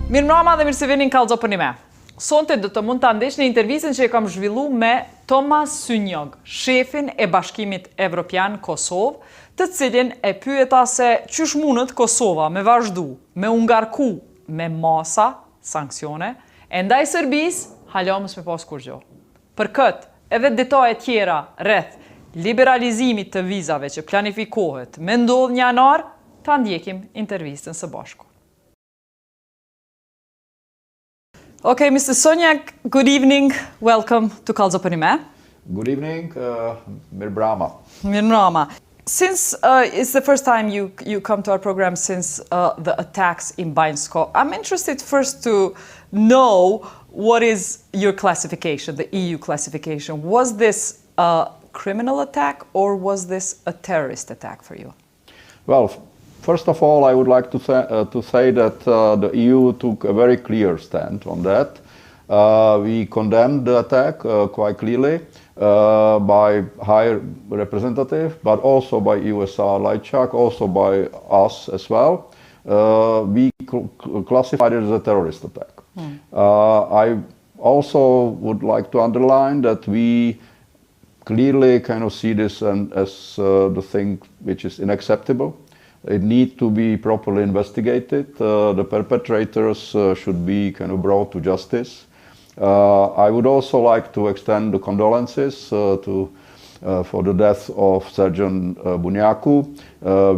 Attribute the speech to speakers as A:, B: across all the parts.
A: Mirëmbrëma dhe mirë se vini në Kallëzo për një me. Sonte do të mund të ndesh në intervistën që e kam zhvillu me Tomas Szunyog, shefin e Bashkimit Evropian Kosovë, të cilin e pyeta se qysh mundet Kosova me vazhdu, me u ngarku, me masa, sanksione, e ndaj Serbisë, halomës me pas kur gjo. Për këtë, edhe detaje tjera rreth liberalizimit të vizave që planifikohet me ndodh një janar, ta ndjekim intervistën së bashku. Okay, Mr. Szunyog, good evening. Welcome to Kallëzo për një me.
B: Good evening, mirëmbrëma.
A: Mirëmbrëma. Since it's the first time you come to our program since the attacks in Banjska, I'm interested first to know what is your classification, the EU classification. Was this a criminal attack or was this a terrorist attack for you?
B: Well, first of all, I would like to say that the EU took a very clear stand on that. We condemned the attack quite clearly by High Representative, but also by USR Lajčák, also by us as well. We classified it as a terrorist attack. I also would like to underline that we clearly kind of see this as the thing which is unacceptable. It needs to be properly investigated. The perpetrators should be kind of brought to justice. I would also like to extend the condolences for the death of Sergeant Bunyaku.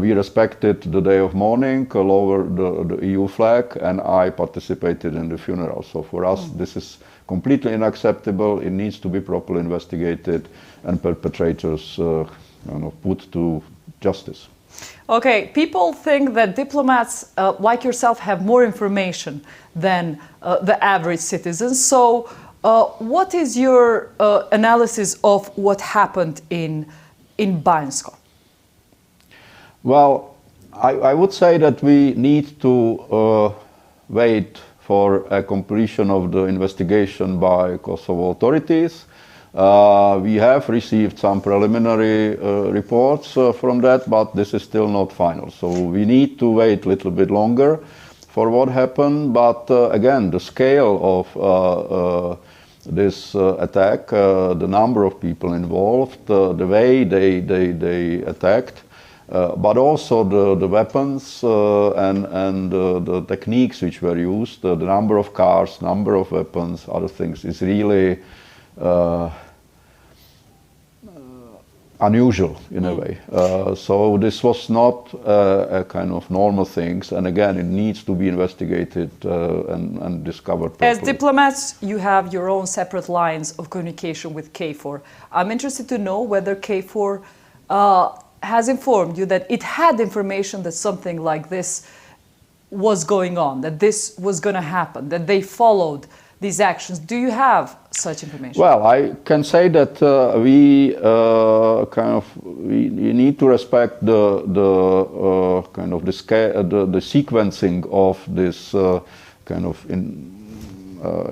B: We respected the day of mourning, lowered the EU flag, and I participated in the funeral. So for us, this is completely unacceptable. It needs to be properly investigated and perpetrators put to justice.
A: Okay, people think that diplomats like yourself have more information than the average citizen. So what is your analysis of what happened in Banjska?
B: Well, I would say that we need to wait for a completion of the investigation by Kosovo authorities. We have received some preliminary reports from that, but this is still not final. So we need to wait a little bit longer for what happened. But again, the scale of this attack, the number of people involved, the way they attacked, but also the weapons and the techniques which were used, the number of cars, number of weapons, other things, is really unusual in a way. So this was not a kind of normal things, and again, it needs to be investigated and discovered properly.
A: As diplomats, you have your own separate lines of communication with KFOR. I'm interested to know whether KFOR has informed you that it had information that something like this was going on, that this was going to happen, that they followed these actions. Do you have such information?
B: Well, I can say that we need to respect the sequencing of this kind of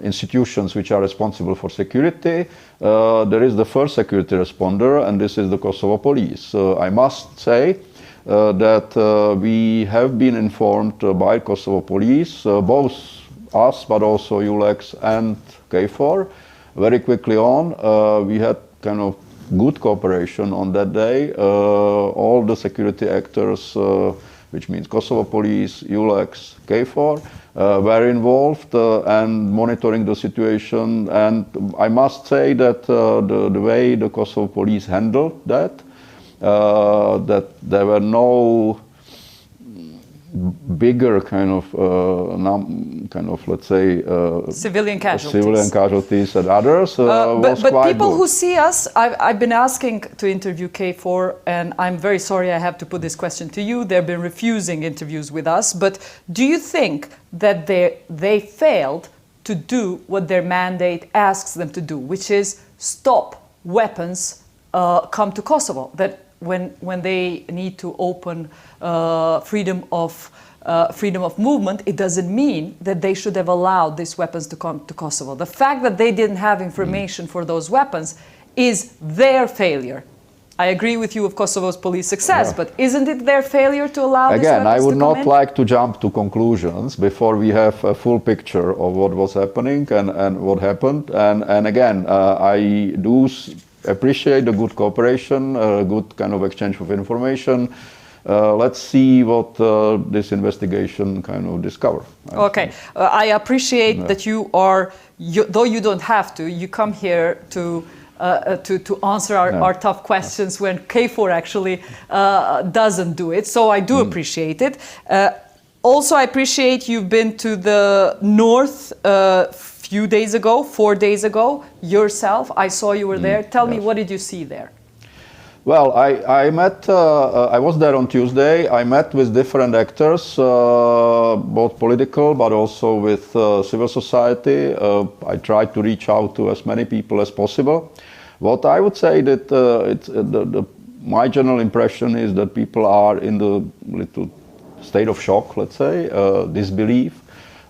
B: institutions which are responsible for security. There is the first security responder, and this is the Kosovo police. I must say that we have been informed by Kosovo police, both us, but also ULEX and KFOR. Very quickly on, we had kind of good cooperation on that day. All the security actors, which means Kosovo police, ULEX, KFOR, were involved and monitoring the situation. And I must say that the way the Kosovo police handled that, that there were no bigger let's say
A: civilian casualties
B: and others.
A: But people who see us, I've been asking to interview KFOR, and I'm very sorry I have to put this question to you. They've been refusing interviews with us. But do you think that they failed to do what their mandate asks them to do, which is stop weapons come to Kosovo? That when they need to open freedom of movement, it doesn't mean that they should have allowed these weapons to come to Kosovo. The fact that they didn't have information for those weapons is their failure. I agree with you of Kosovo's police success, but isn't it their failure to allow these
B: Again, I
A: weapons
B: would
A: to come
B: not
A: in?
B: like to jump to conclusions before we have a full picture of what was happening and what happened. And again, I do appreciate the good cooperation, good kind of exchange of information. Let's see what this investigation kind of discover.
A: Okay, I appreciate that you are, though you don't have to, you come here to answer our tough questions when KFOR actually doesn't do it. So I do appreciate it. Also, I appreciate you've been to the north few days ago, 4 days ago, yourself. I saw you were there. Tell me, what did you see there?
B: Well, I met, I was there on Tuesday. I met with different actors, both political, but also with civil society. I tried to reach out to as many people as possible. What I would say that my general impression is that people are in the little state of shock, let's say, disbelief.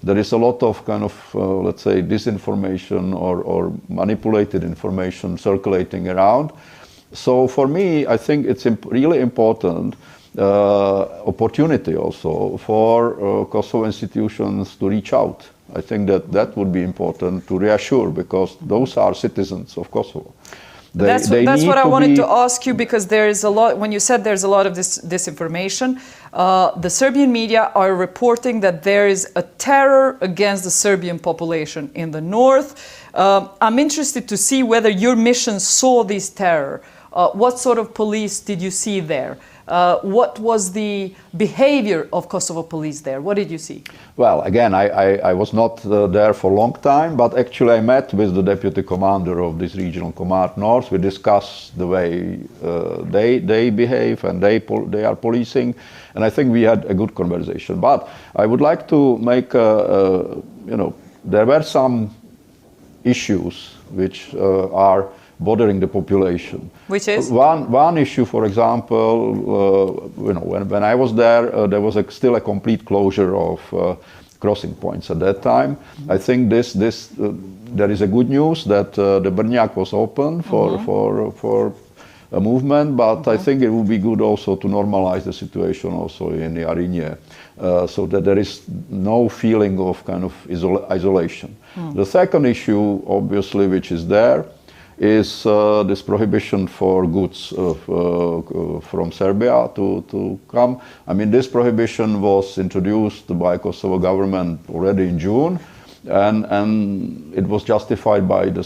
B: There is a lot of kind of, let's say, disinformation or manipulated information circulating around. So for me, I think it's really important opportunity also for Kosovo institutions to reach out. I think that would be important to reassure, because those are citizens of Kosovo.
A: That's what I wanted to ask you, because there is a lot, when you said there's a lot of this disinformation, the Serbian media are reporting that there is a terror against the Serbian population in the north. I'm interested to see whether your mission saw this terror. What sort of police did you see there? What was the behavior of Kosovo police there? What did you see?
B: Well, again, I was not there for a long time, but actually I met with the deputy commander of this regional command north. We discussed the way they behave and they are policing, and I think we had a good conversation. But I would like to make, there were some issues which are bothering the population.
A: Which is?
B: One issue, for example, when I was there, there was still a complete closure of crossing points at that time. I think there is a good news that the Banjska was open for a movement, but I think it would be good also to normalize the situation also in the Arinje, so that there is no feeling of kind of isolation. The second issue, obviously, which is there, is this prohibition for goods from Serbia to come. I mean, this prohibition was introduced by Kosovo government already in June, and it was justified by the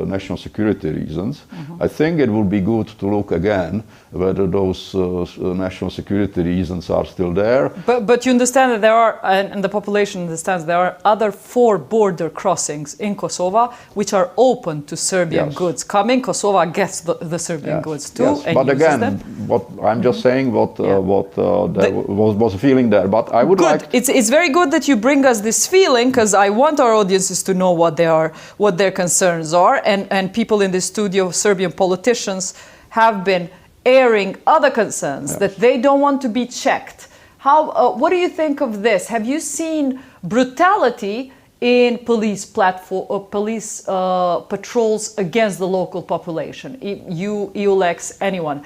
B: national security reasons. I think it would be good to look again whether those national security reasons are still there.
A: But you understand that there are, and the population understands, there are other 4 border crossings in Kosovo which are open to Serbian goods coming. Kosovo gets the Serbian goods too, and
B: but
A: uses
B: again,
A: them.
B: what I'm just saying, what there was a feeling there. But I would like.
A: It's very good that you bring us this feeling, because I want our audiences to know what their concerns are, and people in this studio, Serbian politicians, have been airing other concerns that they don't want to be checked. What do you think of this? Have you seen brutality in police patrols against the local population? EULEX, anyone?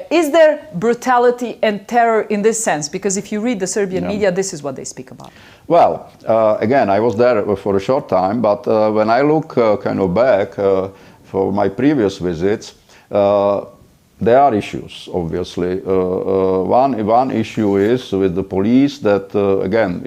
A: Is there brutality and terror in this sense? Because if you read the Serbian media, this is what they speak about.
B: Well, again, I was there for a short time, but when I look kind of back for my previous visits, there are issues, obviously. One issue is with the police that, again,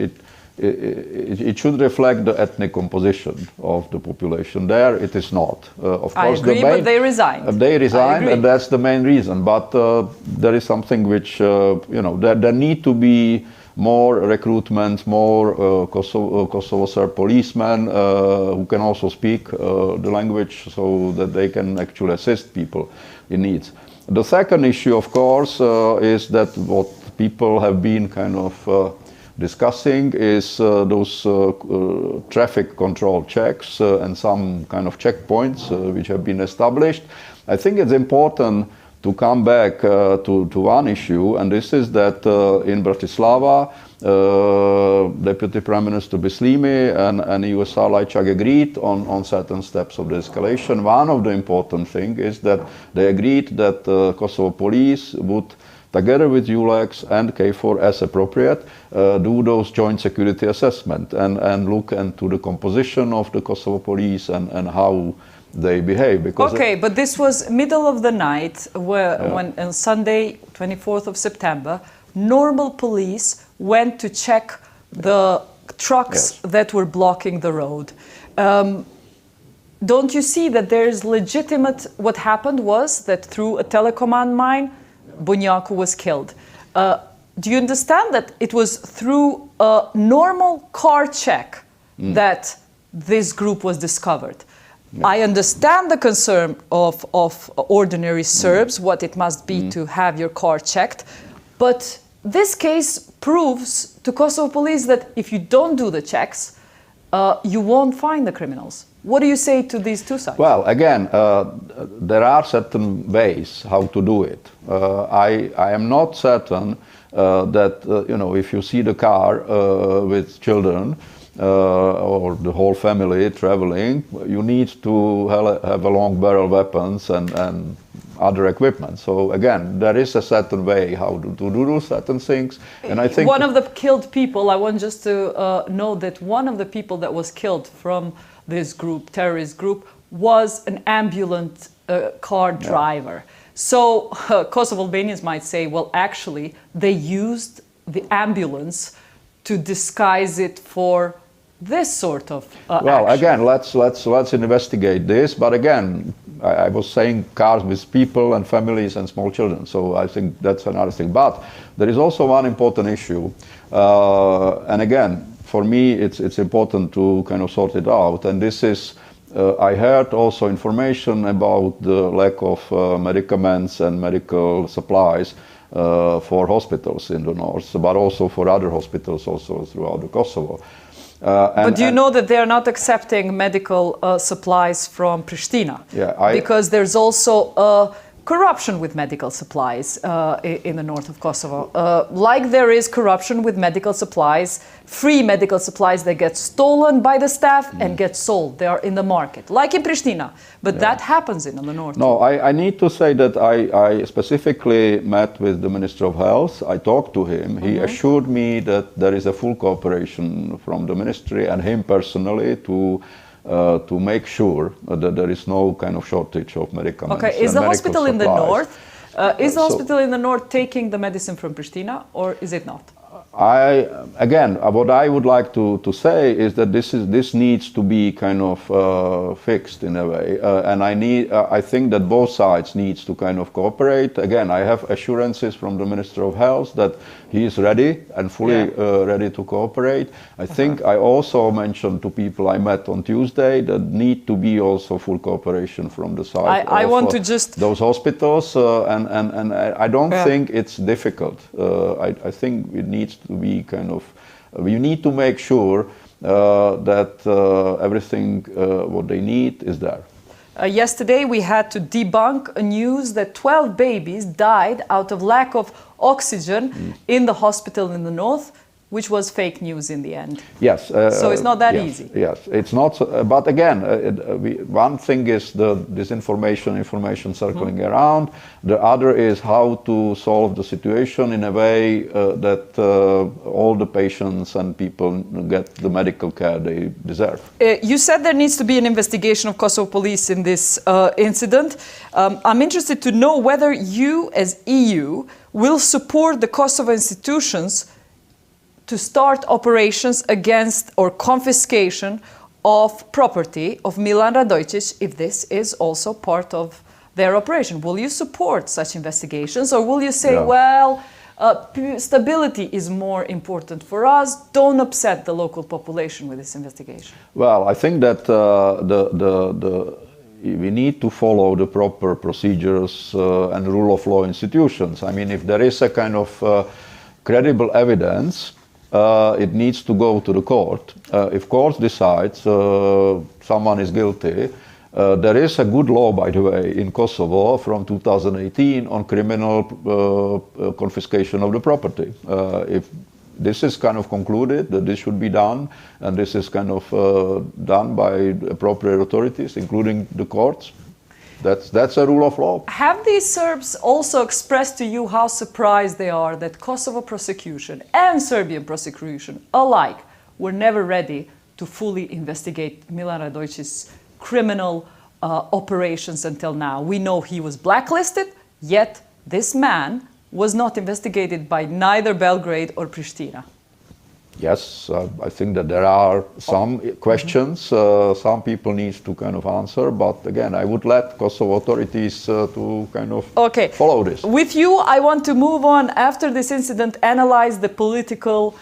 B: it should reflect the ethnic composition of the population. There, it is not. Of course,
A: I agree, but they resigned.
B: They resigned, and that's the main reason. But there is something which, there need to be more recruitment, more Kosovo Serb policemen who can also speak the language, so that they can actually assist people in needs. The second issue, of course, is that what people have been kind of discussing is those traffic control checks and some kind of checkpoints which have been established. I think it's important to come back to one issue, and this is that in Bratislava, Deputy Prime Minister Bislimi and USR Lajčák agreed on certain steps of the escalation. One of the important things is that they agreed that Kosovo police would, together with ULEX and KFOR as appropriate, do those joint security assessment and look into the composition of the Kosovo police and how they behave. Because
A: okay, but this was middle of the night, when on Sunday, 24th of September, normal police went to check the trucks that were blocking the road. Don't you see that there's legitimate, what happened was that through a telecommand mine, Bunyaku was killed. Do you understand that it was through a normal car check that this group was discovered? Yeah. I understand the concern of ordinary Serbs, what it must be to have your car checked, but this case proves to Kosovo police that if you don't do the checks, you won't find the criminals. What do you say to these two sides? Well,
B: again, there are certain ways how to do it. I am not certain that, if you see the car with children or the whole family traveling, you need to have a long barrel weapons and other equipment. So again, there is a certain way how to do certain things, and I think
A: one of the killed people, I want just to know that one of the people that was killed from this group, terrorist group, was an ambulant car driver. So Kosovo Albanians might say, well, actually, they used the ambulance to disguise it for this sort of
B: well,
A: action.
B: Again, let's investigate this. But again, I was saying cars with people and families and small children. So I think that's another thing. But there is also one important issue, and again, for me, it's important to kind of sort it out. And this is, I heard also information about the lack of medicaments and medical supplies for hospitals in the north, but also for other hospitals also throughout the Kosovo.
A: But do you know that they are not accepting medical supplies from Pristina?
B: Yeah,
A: because there's also corruption with medical supplies in the north of Kosovo. Like there is corruption with medical supplies, free medical supplies that get stolen by the staff and get sold. They are in the market, like in Pristina. But that happens in the north.
B: No, I need to say that I specifically met with the Minister of Health. I talked to him. He assured me that there is a full cooperation from the ministry and him personally to make sure that there is no kind of shortage of medicaments.
A: Okay, is the hospital in the north, hospital in the north taking the medicine from Pristina, or is it not?
B: Again, what I would like to say is that this needs to be kind of fixed in a way, and I think that both sides needs to kind of cooperate. Again, I have assurances from the Minister of Health that he is ready and fully ready to cooperate. I think I also mentioned to people I met on Tuesday that need to be also full cooperation from the side
A: I
B: of
A: want to just
B: those hospitals, and I don't think it's difficult. I think it needs to be kind of, we need to make sure that everything what they need is there.
A: Yesterday we had to debunk a news that 12 babies died out of lack of oxygen in the hospital in the north, which was fake news in the end.
B: Yes.
A: So it's not that easy.
B: Yes, it's not. But again, one thing is the information circling around. The other is how to solve the situation in a way that all the patients and people get the medical care they deserve.
A: You said there needs to be an investigation of Kosovo police in this incident. I'm interested to know whether you, as EU, will support the Kosovo institutions to start operations against or confiscation of property of Milan Radojcic if this is also part of their operation. Will you support such investigations, or will you say, well, stability is more important for us, don't upset the local population with this investigation? Well,
B: I think that we need to follow the proper procedures and rule of law institutions. I mean, if there is a kind of credible evidence, it needs to go to the court. If court decides someone is guilty, There is a good law, by the way, in Kosovo from 2018 on criminal confiscation of the property. If this is kind of concluded that this should be done, and this is kind of done by appropriate authorities, including the courts, that's a rule of law.
A: Have these Serbs also expressed to you how surprised they are that Kosovo prosecution and Serbian prosecution alike were never ready to fully investigate Milan Radojić's criminal operations until now? We know he was blacklisted, yet this man was not investigated by neither Belgrade or Pristina.
B: Yes, I think that there are some questions some people need to kind of answer, but again, I would let Kosovo authorities to kind of follow this.
A: With you, I want to move on after this incident, analyze the political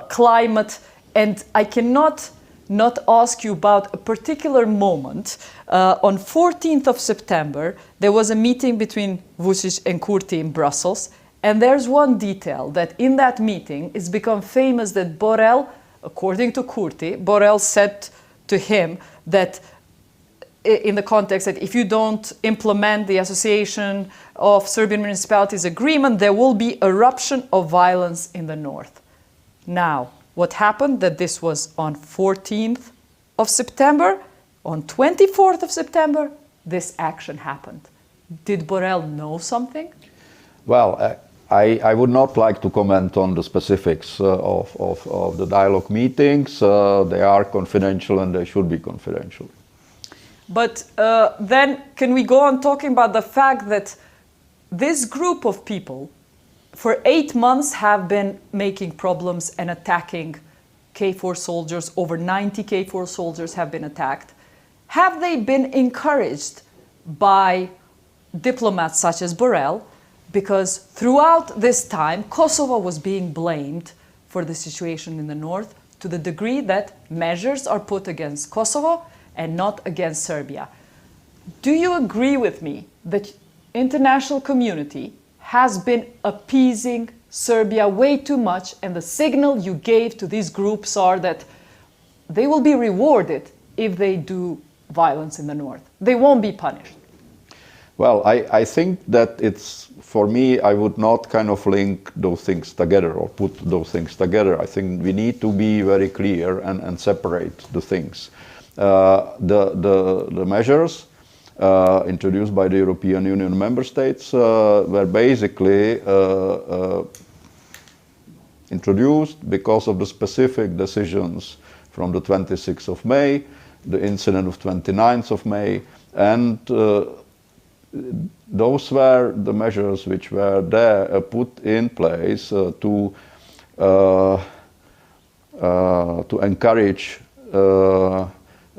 A: climate, and I cannot not ask you about a particular moment. On 14th of September, there was a meeting between Vučić and Kurti in Brussels, and there's one detail that in that meeting it's become famous that Borrell, according to Kurti, Borrell said to him that in the context that if you don't implement the Association of Serbian Municipalities agreement, there will be eruption of violence in the north. Now, what happened that this was on 14th of September, on 24th of September, this action happened. Did Borrell know something?
B: Well, I would not like to comment on the specifics of the dialogue meetings. They are confidential and they should be confidential.
A: But then can we go on talking about the fact that this group of people for 8 months have been making problems and attacking KFOR soldiers. Over 90 KFOR soldiers have been attacked. Have they been encouraged by diplomats such as Borrell? Because throughout this time, Kosovo was being blamed for the situation in the north to the degree that measures are put against Kosovo and not against Serbia. Do you agree with me that international community has been appeasing Serbia way too much, and the signal you gave to these groups are that they will be rewarded if they do violence in the north? They won't be punished.
B: Well, I think that it's, for me, I would not kind of link those things together or put those things together. I think we need to be very clear and separate the things. The measures introduced by the European Union member states were basically introduced because of the specific decisions from the 26th of May, the incident of 29th of May, and those were the measures which were there put in place to encourage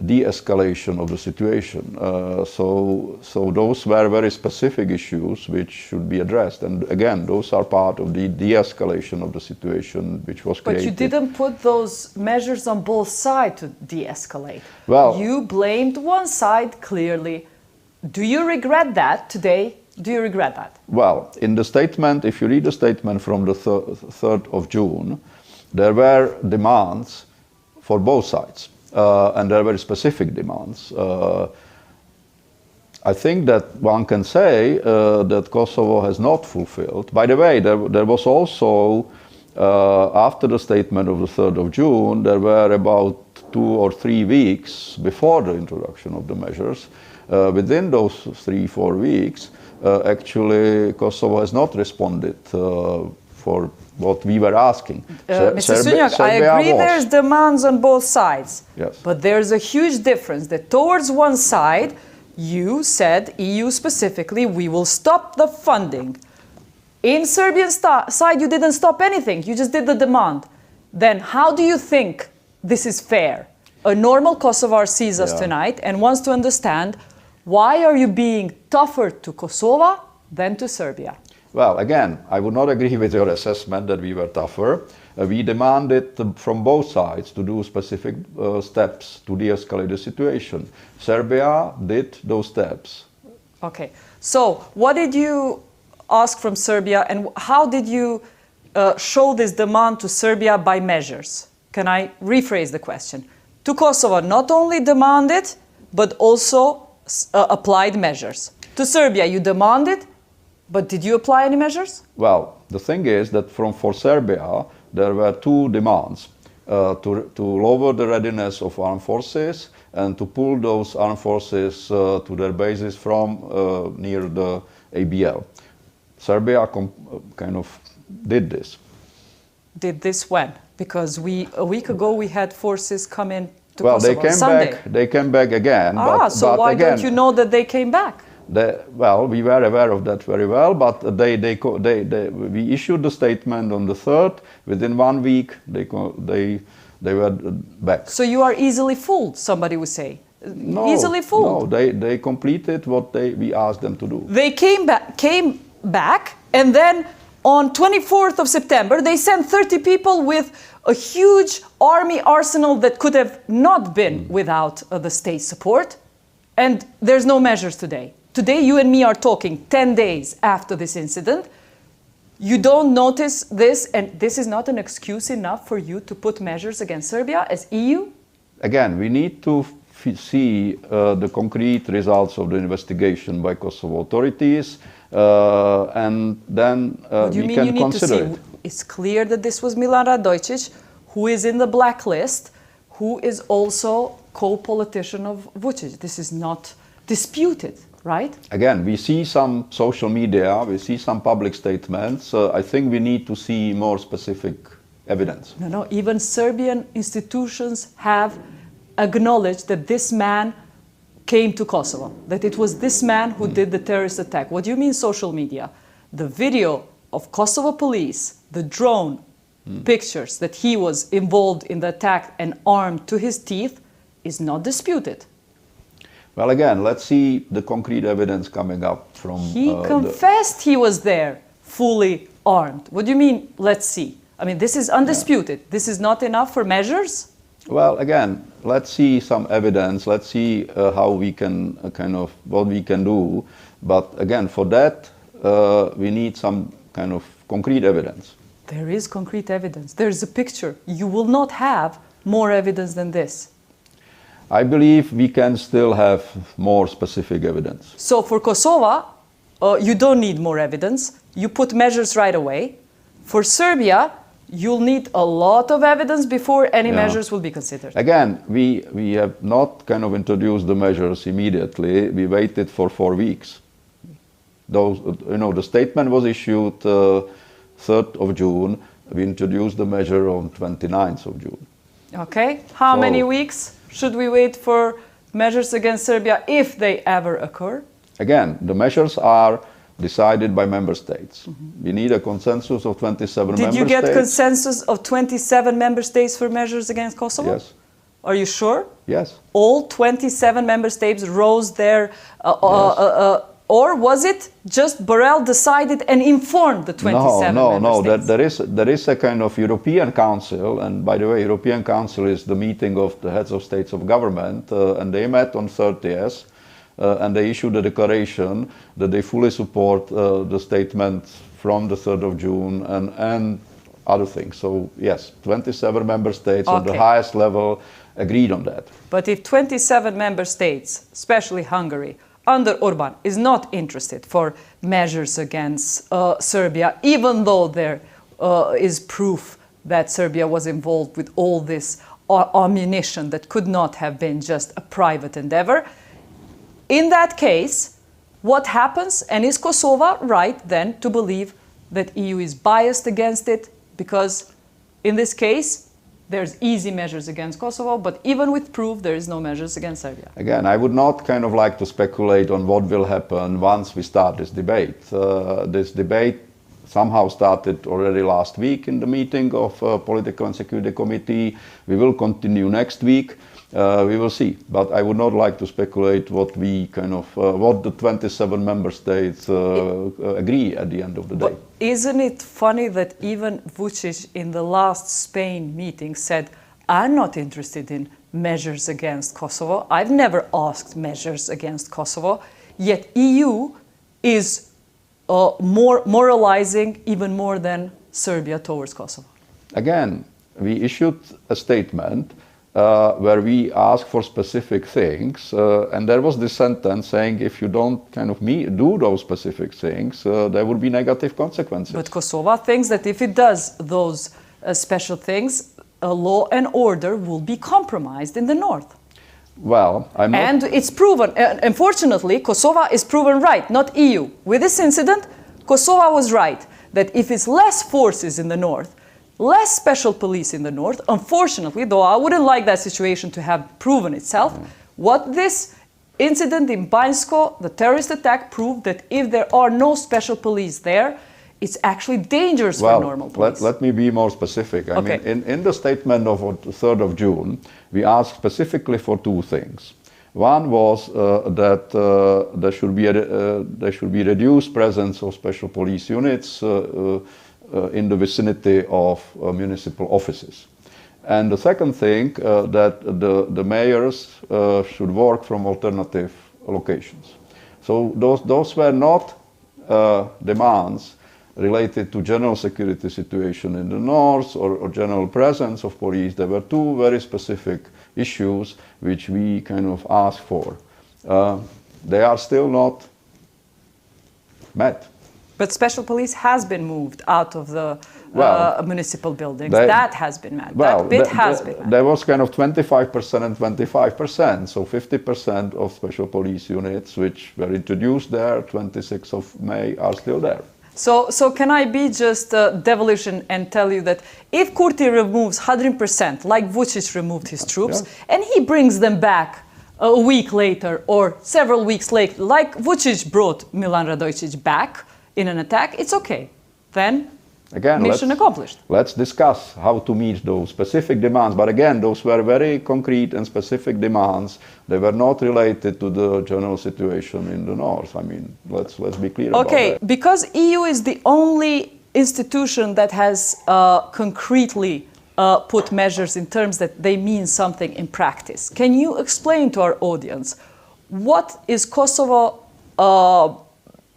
B: de-escalation of the situation. So those were very specific issues which should be addressed. And again, those are part of the de-escalation of the situation which was created.
A: But you didn't put those measures on both sides to de-escalate.
B: Well,
A: you blamed one side clearly. Do you regret that today? Do you regret that?
B: Well, in the statement, if you read the statement from the 3rd of June, there were demands for both sides. And there are very specific demands. I think that one can say that Kosovo has not fulfilled. By the way, there was also, after the statement of the 3rd of June, there were about 2 or 3 weeks before the introduction of the measures. Within those 3-4 weeks, actually, Kosovo has not responded for what we were asking.
A: Mr. Szunyog, I agree there's demands on both sides.
B: Yes.
A: But there's a huge difference that towards one side, you said, EU specifically, we will stop the funding. In Serbian side, you didn't stop anything. You just did the demand. Then how do you think this is fair? A normal Kosovar sees us tonight and wants to understand, why are you being tougher to Kosovo than to Serbia?
B: Well, again, I would not agree with your assessment that we were tougher. We demanded from both sides to do specific steps to de-escalate the situation. Serbia did those steps.
A: Okay, so what did you ask from Serbia, and how did you show this demand to Serbia by measures? Can I rephrase the question? To Kosovo, not only demand it, but also applied measures. To Serbia, you demanded, but did you apply any measures?
B: Well, the thing is that for Serbia, there were two demands. To lower the readiness of armed forces and to pull those armed forces to their bases from near the ABL. Serbia kind of did this.
A: Did this when? Because a week ago we had forces come in to Kosovo on Sunday.
B: They came back again.
A: So why don't you know that they came back?
B: Well, we were aware of that very well, but we issued the statement on the 3rd. Within 1 week, they were back.
A: So you are easily fooled, somebody would say.
B: No,
A: easily fooled.
B: No, they completed what we asked them to do.
A: They came back, and then on 24th of September, they sent 30 people with a huge army arsenal that could have not been without the state support. And there's no measures today. Today, you and me are talking 10 days after this incident. You don't notice this, and this is not an excuse enough for you to put measures against Serbia as EU?
B: Again, we need to see the concrete results of the investigation by Kosovo authorities, and then we can consider it.
A: It's clear that this was Milan Radojcic, who is in the blacklist, who is also co-politician of Vučić. This is not disputed, right?
B: Again, we see some social media, we see some public statements. I think we need to see more specific evidence.
A: No, even Serbian institutions have acknowledged that this man came to Kosovo, that it was this man who did the terrorist attack. What do you mean social media? The video of Kosovo police, the drone pictures that he was involved in the attack and armed to his teeth is not disputed.
B: Well, again, let's see the concrete evidence coming up from...
A: He confessed he was there, fully armed. What do you mean, let's see? I mean, this is undisputed. Yeah. This is not enough for measures?
B: Well, again, let's see some evidence. Let's see how we can what we can do. But again, for that, we need some kind of concrete evidence.
A: There is concrete evidence. There's a picture. You will not have more evidence than this.
B: I believe we can still have more specific evidence.
A: So for Kosovo, you don't need more evidence. You put measures right away. For Serbia, you'll need a lot of evidence before any measures will be considered.
B: Again, we have not kind of introduced the measures immediately. We waited for 4 weeks. Those, the statement was issued 3rd of June. We introduced the measure on 29th of June.
A: Okay. How many weeks should we wait for measures against Serbia if they ever occur?
B: Again, the measures are decided by member states. We need a consensus of 27 member states.
A: Did you get consensus of 27 member states for measures against Kosovo?
B: Yes.
A: Are you sure?
B: Yes.
A: All 27 member states rose their... or was it just Borrell decided and informed the 27 member states?
B: No. There is a kind of European Council, and by the way, European Council is the meeting of the heads of states of government, and they met on 30th, and they issued a declaration that they fully support the statement from the 3rd of June and other things. So yes, 27 member states on the highest level agreed on that.
A: But if 27 member states, especially Hungary, under Orban, is not interested for measures against Serbia, even though there is proof that Serbia was involved with all this ammunition that could not have been just a private endeavor, in that case, what happens, and is Kosovo right then to believe that EU is biased against it? Because in this case, there's easy measures against Kosovo, but even with proof, there is no measures against Serbia.
B: Again, I would not kind of like to speculate on what will happen once we start this debate. This debate somehow started already last week in the meeting of Political and Security Committee. We will continue next week. We will see, but I would not like to speculate what what the 27 member states agree at the end of the day.
A: But isn't it funny that even Vučić in the last Spain meeting said, I'm not interested in measures against Kosovo. I've never asked measures against Kosovo, yet EU is more moralizing even more than Serbia towards Kosovo.
B: Again, we issued a statement where we ask for specific things, and there was this sentence saying if you don't kind of do those specific things, there will be negative consequences.
A: But Kosovo thinks that if it does those special things, law and order will be compromised in the north.
B: Well, I'm not...
A: And it's proven. Unfortunately, Kosovo is proven right, not EU. With this incident, Kosovo was right that if it's less forces in the north, less special police in the north, unfortunately, though I wouldn't like that situation to have proven itself, what this incident in Banjska, the terrorist attack, proved that if there are no special police there, it's actually dangerous for normal police.
B: Let me be more specific. I mean, in the statement of the 3rd of June, we asked specifically for two things. One was that there should be reduced presence of special police units in the vicinity of municipal offices. And the second thing, that the mayors should work from alternative locations. So those were not demands related to general security situation in the north or general presence of police. There were two very specific issues which we kind of asked for. They are still not met.
A: But special police has been moved out of the municipal buildings. That has been met.
B: Well,
A: that bit has been met.
B: There was kind of 25% and 25%. So 50% of special police units which were introduced there, 26th of May, are still there.
A: So can I be just devilish and tell you that if Kurti removes 100%, like Vučić removed his troops, and he brings them back a week later or several weeks later, like Vučić brought Milan Radojičić back in an attack, it's okay. Then, again, mission accomplished.
B: Let's discuss how to meet those specific demands. But again, those were very concrete and specific demands. They were not related to the general situation in the north. I mean, let's be clear about that.
A: Okay, because EU is the only institution that has concretely put measures in terms that they mean something in practice. Can you explain to our audience what is Kosovo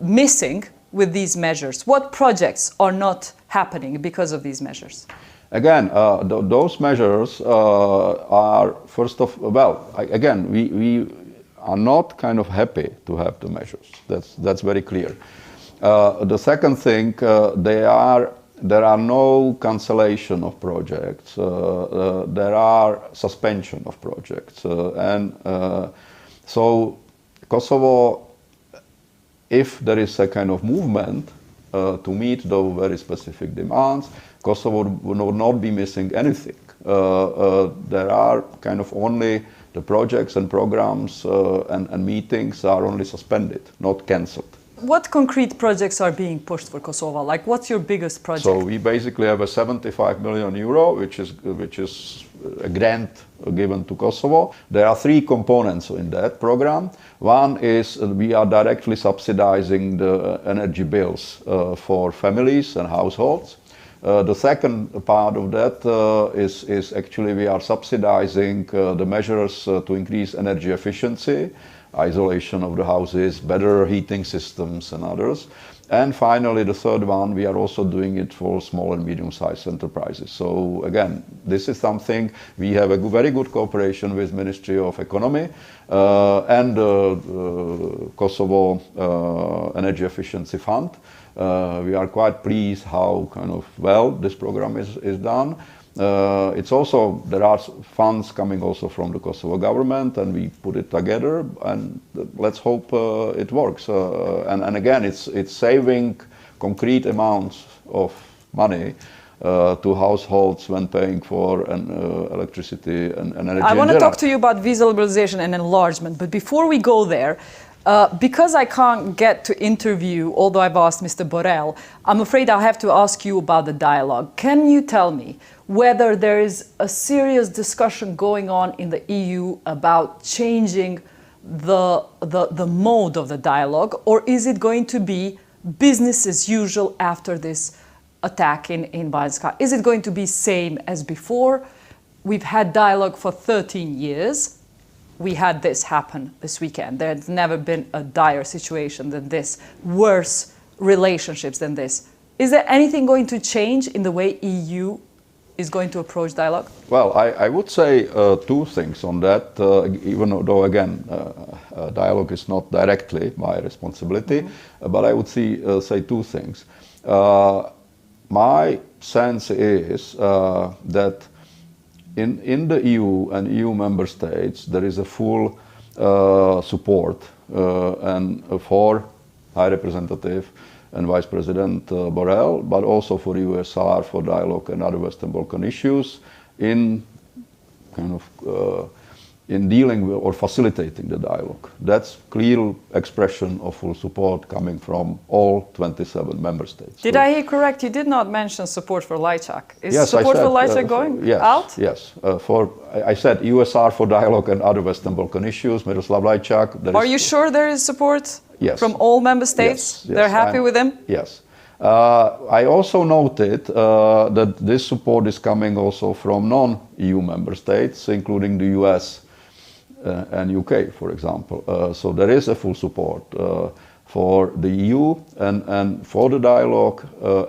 A: missing with these measures? What projects are not happening because of these measures?
B: Again, those measures are again, we are not kind of happy to have the measures. That's very clear. The second thing, there are no cancellation of projects. There are suspension of projects, so Kosovo, if there is a kind of movement to meet those very specific demands, Kosovo would not be missing anything. There are kind of only the projects and programs and meetings are only suspended, not cancelled.
A: What concrete projects are being pushed for Kosovo? Like, what's your biggest project?
B: So we basically have a 75 million euro, which is a grant given to Kosovo. There are three components in that program. One is we are directly subsidizing the energy bills for families and households. The second part of that is actually we are subsidizing the measures to increase energy efficiency, isolation of the houses, better heating systems and others. And finally, the third one, we are also doing it for small and medium-sized enterprises. So again, this is something we have a very good cooperation with Ministry of Economy and Kosovo Energy Efficiency Fund. We are quite pleased how kind of well this program is done. It's also, there are funds coming also from the Kosovo government, and we put it together, and let's hope it works. And again, it's saving concrete amounts of money to households when paying for electricity and energy.
A: I want to talk to you about visa liberalization and enlargement, but before we go there, because I can't get to interview, although I've asked Mr. Borrell, I'm afraid I'll have to ask you about the dialogue. Can you tell me whether there is a serious discussion going on in the EU about changing the mode of the dialogue, or is it going to be business as usual after this attack in Banjska? Is it going to be same as before? We've had dialogue for 13 years. We had this happen this weekend. There's never been a dire situation than this, worse relationships than this. Is there anything going to change in the way EU is going to approach dialogue?
B: Well, I would say two things on that, even though, again, dialogue is not directly my responsibility, but I would say two things. My sense is that in the EU and EU member states, there is a full support and for High Representative and Vice President Borrell, but also for USR, for dialogue and other Western Balkan issues in in dealing with or facilitating the dialogue. That's clear expression of full support coming from all 27 member states.
A: Did I hear correct? You did not mention support for Lajčák. Is
B: yes,
A: support for Lajčák going out?
B: Yes. I said USR for dialogue and other Western Balkan issues. Miroslav Lajčák.
A: Are you sure there is support?
B: Yes.
A: From all member states?
B: Yes,
A: they're happy with him?
B: Yes. I also noted that this support is coming also from non-EU member states, including the US and UK, for example. So there is a full support for the EU and for the dialogue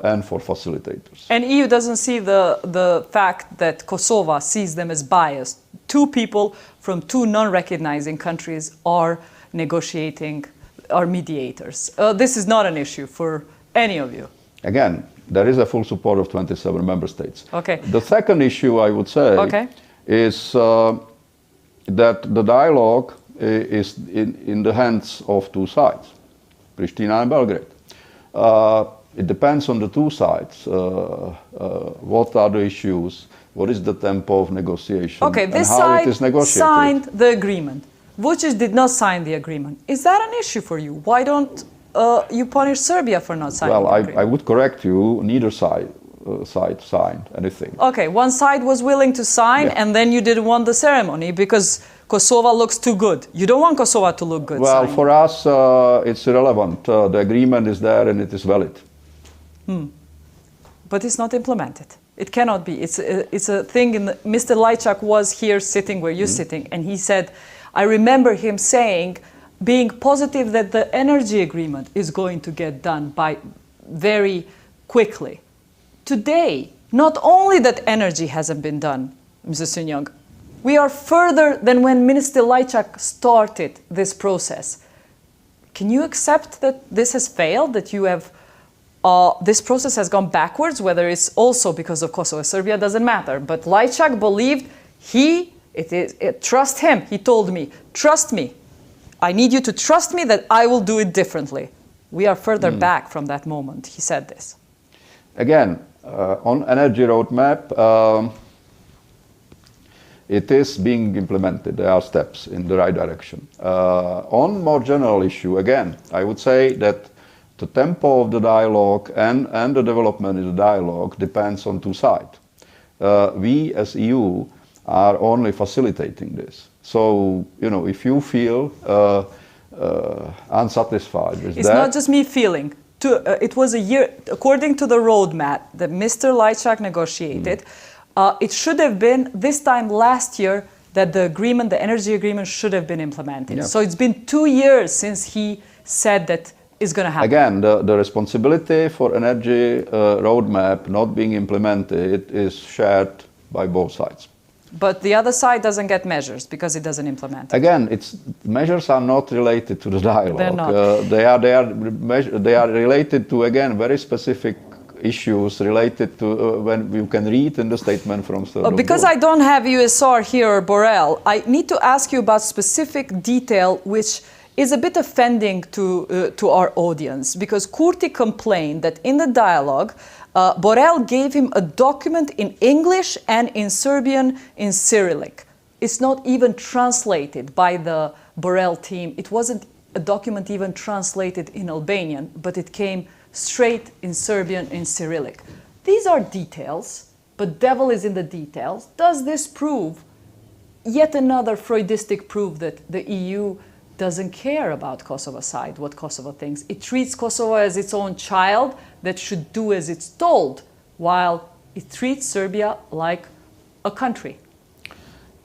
B: and for facilitators.
A: And EU doesn't see the fact that Kosovo sees them as biased. Two people from two non-recognizing countries are negotiating, are mediators. This is not an issue for any of you.
B: Again, there is a full support of 27 member states.
A: Okay.
B: The second issue, I would say, is that the dialogue is in the hands of two sides, Pristina and Belgrade. It depends on the two sides. What are the issues? What is the tempo of negotiation?
A: Okay, this
B: and how
A: side
B: it is negotiated.
A: signed the agreement. Vučić did not sign the agreement. Is that an issue for you? Why don't you punish Serbia for not signing the agreement?
B: Well, I would correct you. Neither side signed anything.
A: Okay, one side was willing to sign, and then you didn't want the ceremony because Kosovo looks too good. You don't want Kosovo to look good.
B: Well, for us, it's irrelevant. The agreement is there and it is valid.
A: But it's not implemented. It cannot be. It's a thing. Mr. Lajčák was here sitting where you're sitting, and he said, I remember him saying, being positive that the energy agreement is going to get done by very quickly. Today, not only that energy hasn't been done, Mr. Szunyog, we are further than when Minister Lajčák started this process. Can you accept that this has failed, that you have, this process has gone backwards, whether it's also because of Kosovo, Serbia, doesn't matter. But Lajčák believed trust him. He told me, trust me. I need you to trust me that I will do it differently. We are further back from that moment. He said this.
B: Again, on energy roadmap, it is being implemented. There are steps in the right direction. On more general issue, again, I would say that the tempo of the dialogue and the development in the dialogue depends on two sides. We as EU are only facilitating this. So, if you feel unsatisfied with
A: it's not just me feeling. It was a year, according to the roadmap that Mr. Lajčák negotiated, it should have been this time last year that the agreement, the energy agreement, should have been implemented.
B: Yes.
A: So it's been 2 years since he said that it's going to happen.
B: Again, the responsibility for energy roadmap not being implemented is shared by both sides.
A: But the other side doesn't get measures because it doesn't implement it.
B: Again, measures are not related to the dialogue.
A: They're not.
B: They are related to, again, very specific issues related to when you can read in the statement from Serbia.
A: Because I don't have USR here or Borrell, I need to ask you about specific detail which is a bit offending to our audience. Because Kurti complained that in the dialogue, Borrell gave him a document in English and in Serbian in Cyrillic. It's not even translated by the Borrell team. It wasn't a document even translated in Albanian, but it came straight in Serbian in Cyrillic. These are details, but devil is in the details. Does this prove yet another Freudistic proof that the EU doesn't care about Kosovo side, what Kosovo thinks? It treats Kosovo as its own child that should do as it's told, while it treats Serbia like a country.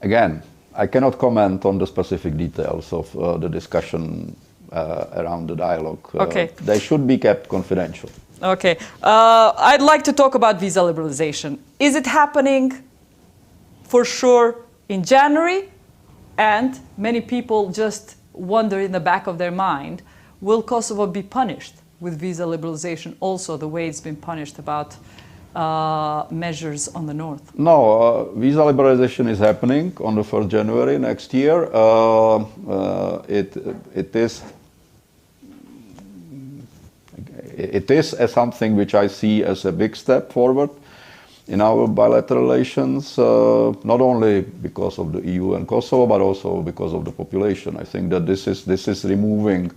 B: Again, I cannot comment on the specific details of the discussion around the dialogue.
A: Okay.
B: They should be kept confidential.
A: Okay. I'd like to talk about visa liberalization. Is it happening for sure in January? And many people just wonder in the back of their mind, will Kosovo be punished with visa liberalization also the way it's been punished about measures on the north?
B: No, visa liberalization is happening on the 1st January next year. It is something which I see as a big step forward in our bilateral relations, not only because of the EU and Kosovo, but also because of the population. I think that this is removing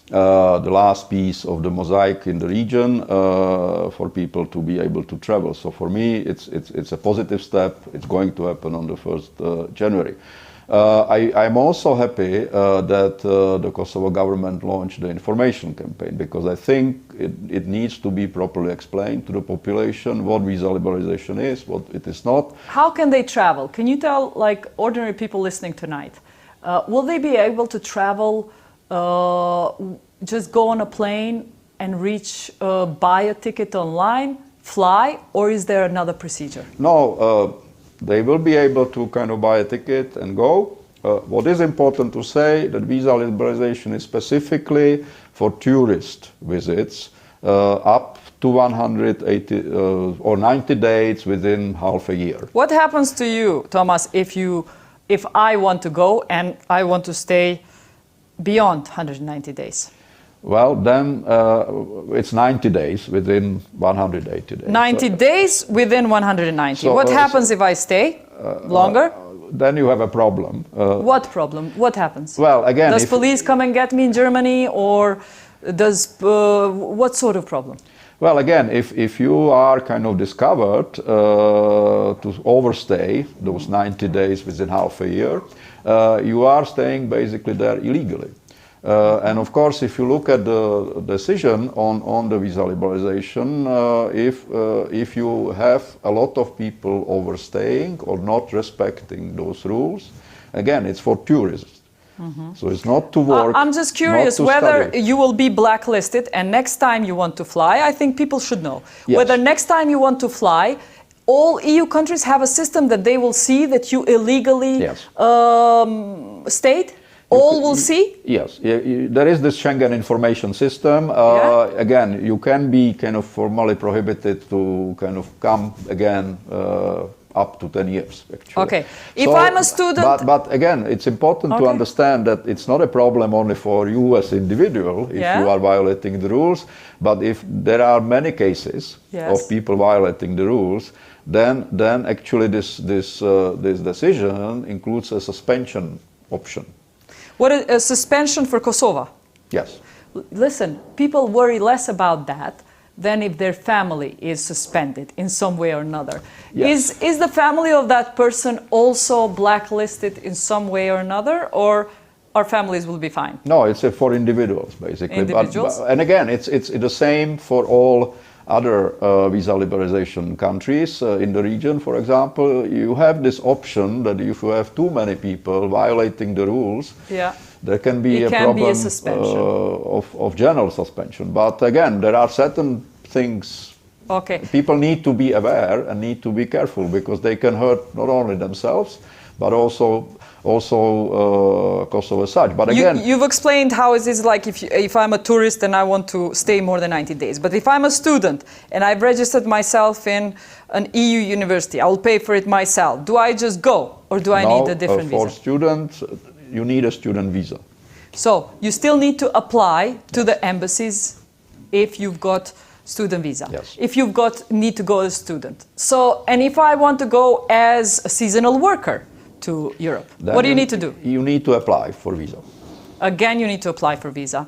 B: the last piece of the mosaic in the region for people to be able to travel. So for me, it's a positive step. It's going to happen on the 1st January. I'm also happy that the Kosovo government launched the information campaign, because I think it needs to be properly explained to the population what visa liberalization is, what it is not.
A: How can they travel? Can you tell, like, ordinary people listening tonight, will they be able to travel, just go on a plane and reach, buy a ticket online, fly, or is there another procedure?
B: No. They will be able to kind of buy a ticket and go. What is important to say, that visa liberalization is specifically for tourist visits up to 180 or 90 days within half a year.
A: What happens to you, Tomas, if I want to go and I want to stay beyond 190 days?
B: Well, then it's 90 days within 180 days.
A: 90 days within 190. So, what happens if I stay longer?
B: Then you have a problem.
A: What problem? What happens?
B: Well, again,
A: does police come and get me in Germany, or does what sort of problem?
B: Well, again, if you are kind of discovered to overstay those 90 days within half a year, you are staying basically there illegally. And of course, if you look at the decision on the visa liberalization, if you have a lot of people overstaying or not respecting those rules, again, it's for tourists. Mm-hmm. So it's not to work.
A: I'm just curious whether you will be blacklisted, and next time you want to fly, I think people should know. Yes. Whether next time you want to fly, all EU countries have a system that they will see that you illegally
B: yes.
A: Stayed? All will see?
B: Yes. There is this Schengen information system. Again, you can be kind of formally prohibited to kind of come again up to 10 years, actually.
A: Okay. If I'm a student...
B: But again, it's important to understand that it's not a problem only for you as individual if you are violating the rules, but if there are many cases of people violating the rules, then actually this decision includes a suspension option.
A: What a suspension for Kosovo?
B: Yes.
A: Listen, people worry less about that than if their family is suspended in some way or another. Yes. Is the family of that person also blacklisted in some way or another, or our families will be fine? No,
B: it's for individuals, basically.
A: Individuals?
B: And again, it's the same for all other visa liberalization countries in the region. For example, you have this option that if you have too many people violating the rules, there can be a problem of general suspension. But again, there are certain things people need to be aware and need to be careful, because they can hurt not only themselves, but also Kosovo as such. But again,
A: you've explained how it is like if I'm a tourist and I want to stay more than 90 days. But if I'm a student and I've registered myself in an EU university, I will pay for it myself. Do I just go, or do I need a different visa?
B: For students, you need a student visa.
A: So you still need to apply to the embassies if you've got student visa.
B: Yes.
A: If you've need to go as a student. So, and if I want to go as a seasonal worker to Europe, then what do you need to do?
B: You need to apply for visa.
A: Again, you need to apply for visa.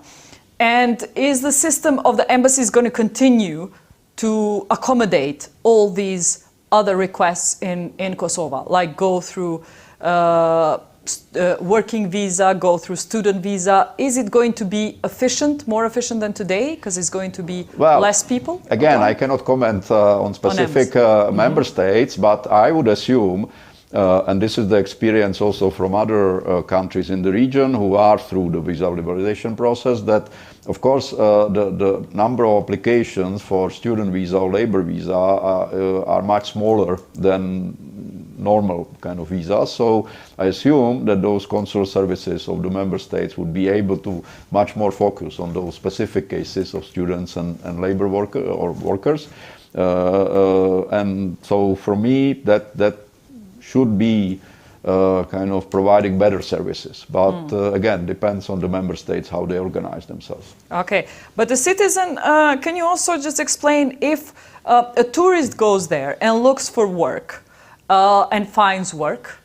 A: And is the system of the embassies going to continue to accommodate all these other requests in Kosovo, like go through working visa, go through student visa? Is it going to be efficient, more efficient than today, because it's going to be less people?
B: Again, I cannot comment on specific member states, but I would assume and this is the experience also from other countries in the region who are through the visa liberalization process, that of course the number of applications for student visa or labor visa are much smaller than normal kind of visas. So I assume that those consular services of the member states would be able to much more focus on those specific cases of students and labor workers. And so for me, that should be kind of providing better services. But again, depends on the member states how they organize themselves.
A: Okay, but the citizen, can you also just explain if a tourist goes there and looks for work and finds work,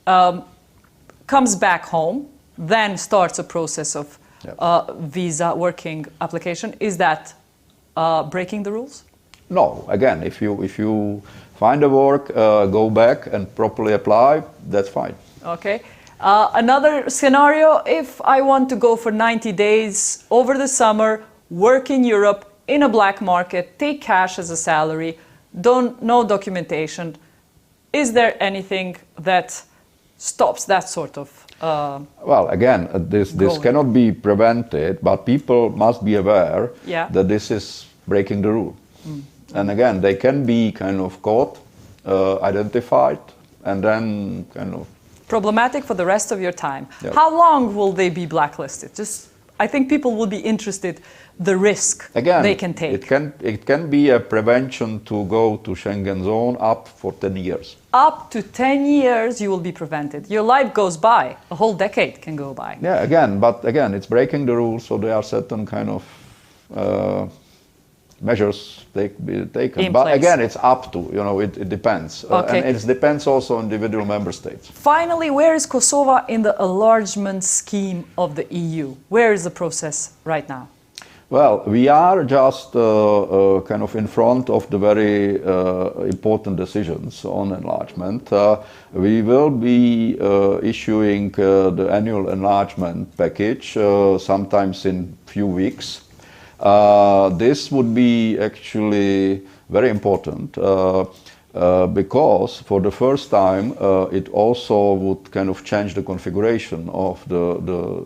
A: comes back home, then starts a process of visa working application, is that breaking the rules?
B: No, again, if you find a work, go back and properly apply, that's fine.
A: Okay. Another scenario, if I want to go for 90 days over the summer, work in Europe, in a black market, take cash as a salary, no documentation, is there anything that stops that sort of
B: well, again, this cannot be prevented, but people must be aware that this is breaking the rule. And again, they can be kind of caught, identified, and then kind of...
A: problematic for the rest of your time.
B: Yep.
A: How long will they be blacklisted? I think people will be interested, the risk they can take.
B: It can be a prevention to go to Schengen zone up for 10 years.
A: Up to 10 years you will be prevented. Your life goes by, a whole decade can go by.
B: Yeah, but again, it's breaking the rules, so there are certain kind of measures be taken. But again, it's up to, it depends. And it depends also on individual member states.
A: Finally, where is Kosovo in the enlargement scheme of the EU? Where is the process right now?
B: Well, we are just kind of in front of the very important decisions on enlargement. We will be issuing the annual enlargement package sometimes in few weeks. This would be actually very important because for the first time it also would kind of change the configuration of the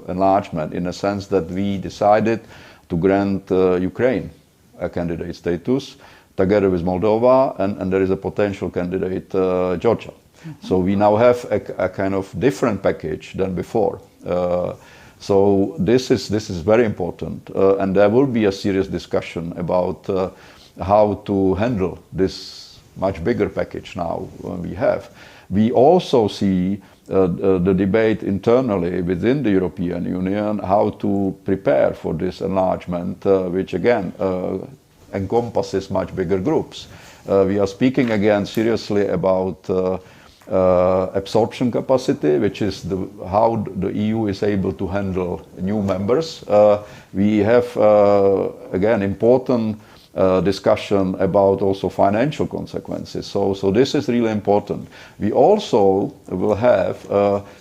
B: enlargement, in a sense that we decided to grant Ukraine a candidate status together with Moldova, and there is a potential candidate, Georgia. So we now have a kind of different package than before. So this is very important, and there will be a serious discussion about how to handle this much bigger package now we have. We also see the debate internally within the European Union how to prepare for this enlargement, which again encompasses much bigger groups. We are speaking again seriously about absorption capacity, which is how the EU is able to handle new members. We have again important discussion about also financial consequences. So this is really important. We also will have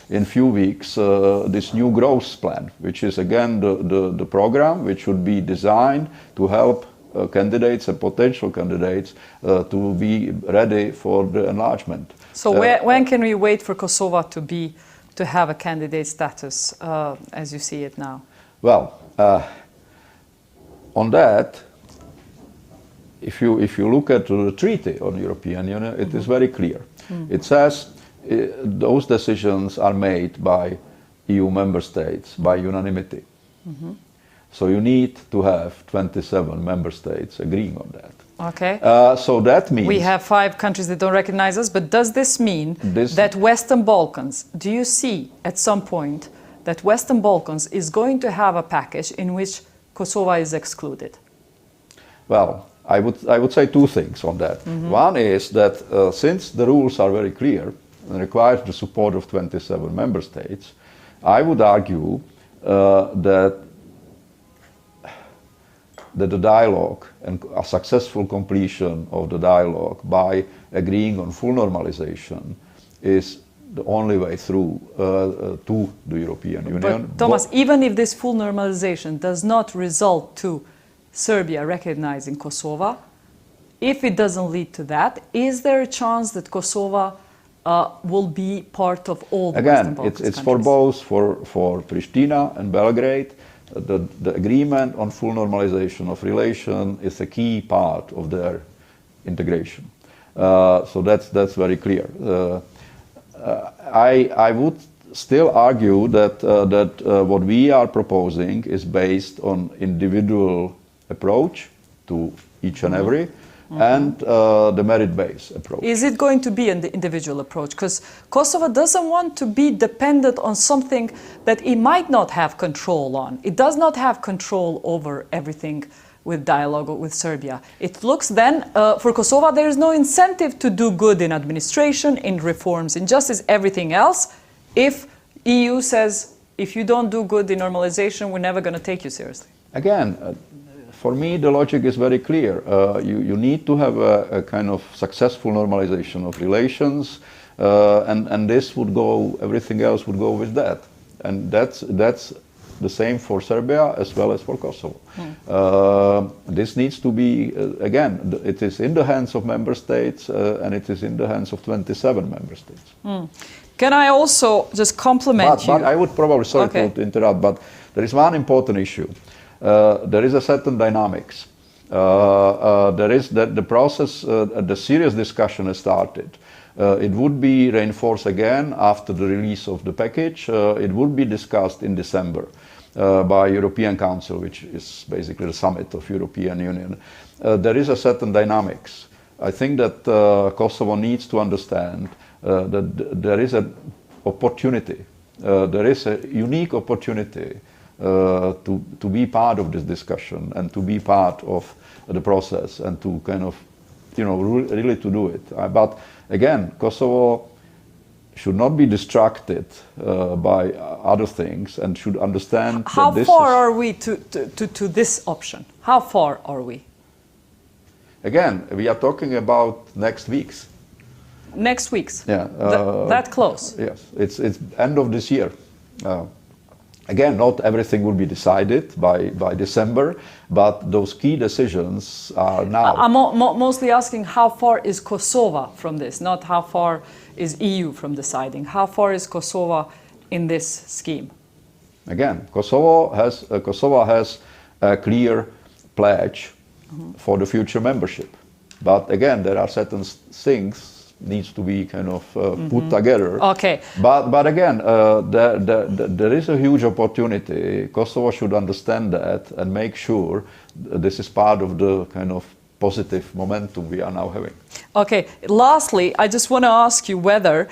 B: in few weeks this new growth plan, which is again the program which should be designed to help candidates and potential candidates to be ready for the enlargement.
A: So when can we wait for Kosovo to have a candidate status as you see it now?
B: Well, on that, if you look at the treaty on the European Union, it is very clear. It says those decisions are made by EU member states by unanimity. So you need to have 27 member states agreeing on that.
A: Okay.
B: So that means...
A: We have 5 countries that don't recognize us, but does this mean that Western Balkans, do you see at some point that Western Balkans is going to have a package in which Kosovo is excluded?
B: Well, I would say 2 things on that. One is that since the rules are very clear and require the support of 27 member states, I would argue that the dialogue and a successful completion of the dialogue by agreeing on full normalization is the only way through to the European Union.
A: But Tomas, even if this full normalization does not result to Serbia recognizing Kosovo, if it doesn't lead to that, is there a chance that Kosovo will be part of all the Western
B: Again,
A: Balkans
B: it's for
A: countries?
B: both, for Pristina and Belgrade. The agreement on full normalization of relation is a key part of their integration. So that's very clear. I would still argue that what we are proposing is based on individual approach to each and every, and the merit-based approach.
A: Is it going to be an individual approach? Because Kosovo doesn't want to be dependent on something that it might not have control on. It does not have control over everything with dialogue with Serbia. It looks then, for Kosovo, there is no incentive to do good in administration, in reforms, in justice, everything else, if EU says, if you don't do good in normalization, we're never going to take you seriously.
B: Again, for me, the logic is very clear. You need to have a kind of successful normalization of relations, and this would go, everything else would go with that. And that's the same for Serbia as well as for Kosovo. This needs to be, again, it is in the hands of member states, and it is in the hands of 27 member states.
A: Can I also just compliment you?
B: But I would probably, sorry to interrupt, but there is one important issue. There is a certain dynamics. There is that the process, the serious discussion has started. It would be reinforced again after the release of the package. It would be discussed in December by European Council, which is basically the summit of European Union. There is a certain dynamics. I think that Kosovo needs to understand that there is an opportunity. There is a unique opportunity to be part of this discussion and to be part of the process and to kind of, really to do it. But again, Kosovo should not be distracted by other things and should understand
A: how
B: that this
A: far are we to this option? How far are we?
B: Again, we are talking about next weeks.
A: Next weeks?
B: Yeah.
A: That close?
B: Yes, it's end of this year. Again, not everything will be decided by December, but those key decisions are now.
A: I'm mostly asking how far is Kosovo from this, not how far is EU from deciding. How far is Kosovo in this scheme?
B: Again, Kosovo has a clear pledge for the future membership. But again, there are certain things needs to be kind of put together.
A: Okay.
B: But again, there is a huge opportunity. Kosovo should understand that and make sure this is part of the kind of positive momentum we are now having.
A: Okay. Lastly, I just want to ask you whether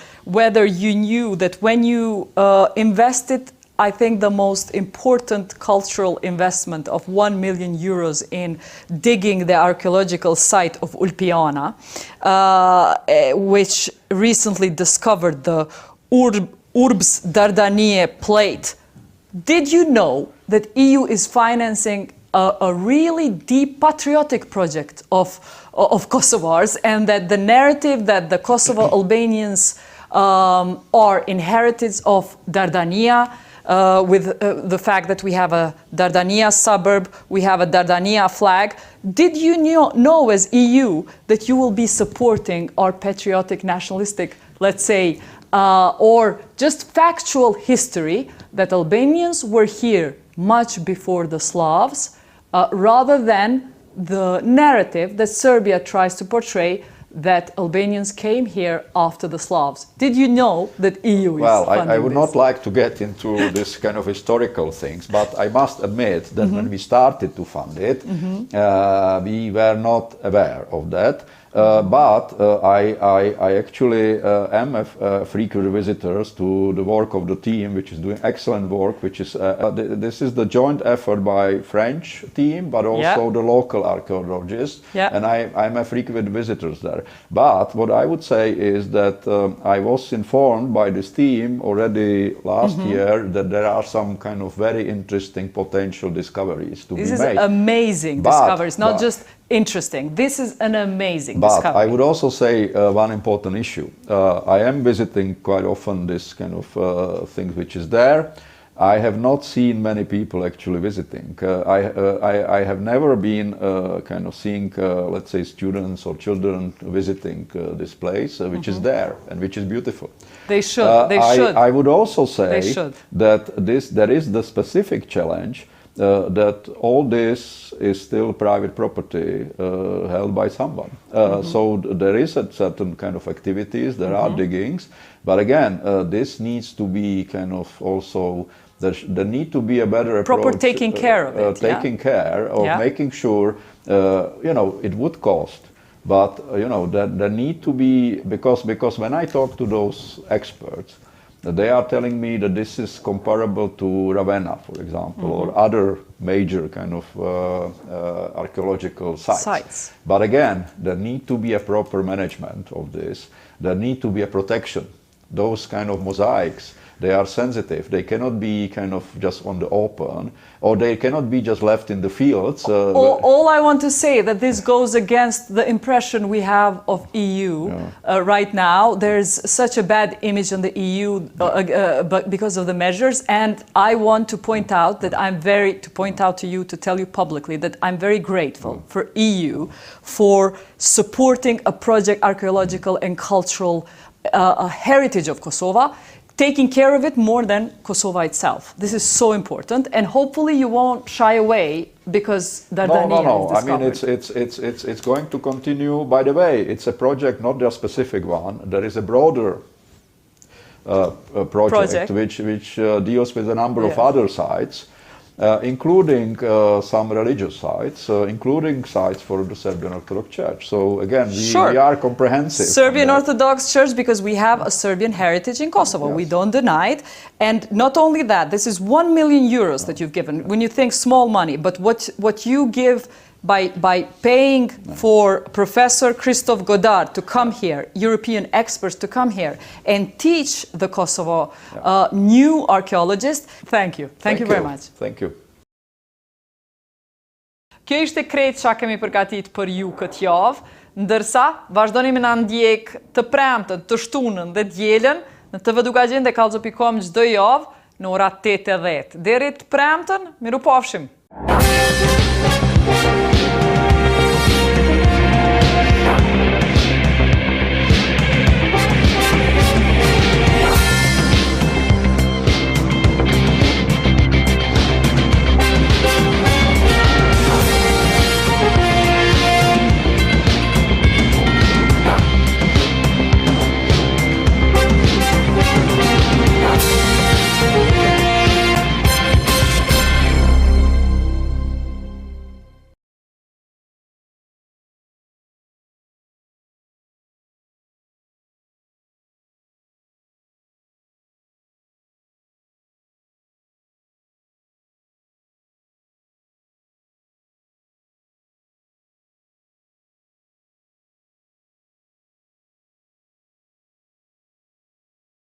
A: you knew that when you invested, I think, the most important cultural investment of 1 million euros in digging the archaeological site of Ulpiana, which recently discovered the Urbs Dardanie plate. Did you know that EU is financing a really deep patriotic project of Kosovars, and that the narrative that the Kosovo Albanians are inheritors of Dardania, with the fact that we have a Dardania suburb, we have a Dardania flag. Did you know as EU that you will be supporting our patriotic, nationalistic, let's say, or just factual history that Albanians were here much before the Slavs, rather than the narrative that Serbia tries to portray that Albanians came here after the Slavs? Did you know that EU is funding
B: I would
A: this?
B: not like to get into this kind of historical things, but I must admit that when we started to fund it, we were not aware of that. But I actually am a frequent visitor to the work of the team, which is doing excellent work, which is, this is the joint effort by French team, but also the local archaeologists, and I'm a frequent visitor there. But what I would say is that I was informed by this team already last year that there are some kind of very interesting potential discoveries to be made.
A: This is amazing discoveries, not just interesting. This is an amazing discovery.
B: But I would also say one important issue. I am visiting quite often this kind of things which is there. I have not seen many people actually visiting. I have never been kind of seeing, let's say, students or children visiting this place, which is there and which is beautiful.
A: They should. They should.
B: I would also say that there is the specific challenge that all this is still private property held by someone. So there is a certain kind of activities, there are diggings, but again, this needs to be kind of also, there need to be a better approach.
A: Proper taking care of it.
B: Taking care of making sure, you know, it would cost, but you know, there need to be, because when I talk to those experts, they are telling me that this is comparable to Ravenna, for example, or other major kind of archaeological sites. But again, there need to be a proper management of this. There need to be a protection. Those kind of mosaics, they are sensitive. They cannot be kind of just on the open, or they cannot be just left in the fields.
A: All I want to say that this goes against the impression we have of EU right now. There's such a bad image on the EU but because of the measures, and I want to point out that to tell you publicly that I'm very grateful for EU for supporting a project, archaeological and cultural heritage of Kosovo, taking care of it more than Kosovo itself. This is so important, and hopefully you won't shy away because
B: No. I mean, it's going to continue. By the way, it's a project, not just a specific one. There is a broader project which deals with a number of other sites, including some religious sites, including sites for the Serbian Orthodox Church. So again, we are comprehensive.
A: Serbian Orthodox Church, because we have a Serbian heritage in Kosovo. We don't deny it. And not only that, this is 1 million euros that you've given. When you think small money, but what you give by paying for Professor Christoph Godard to come here, European experts to come here and teach the Kosovo new archaeologists. Thank you. Thank you very much.
B: Thank you.
A: Kjo ishte krejt çka kemi përgatit për ju këtë javë, ndërsa vazhdoni me na ndjek të premtën, të shtunën dhe dielën në tv-dukagjin dhe kallxo.com çdo javë në orat 8 e 10. Deri të premtën, mirupafshim.